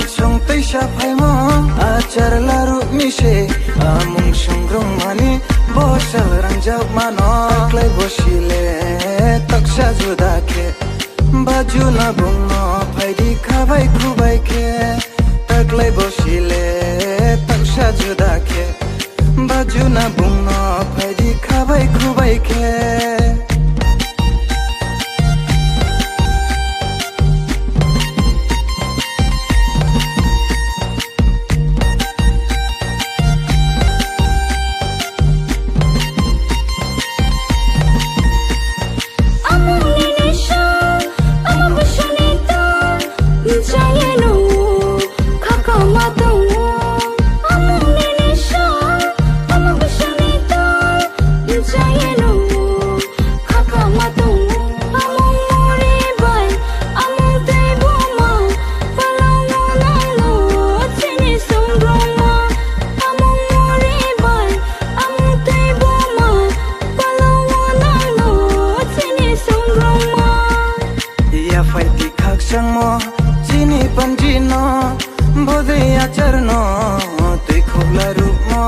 song tei sha phai mo achar laru mise amung sungrong mani bosal rangjak mano taklai bosile taksha juda ke baju na bungno phaidi khabai khubai ke taklai bosile taksha juda ke baju na bungno phaidi khabai khubai ke mo chini panji no bode achar no tui khobla rup mo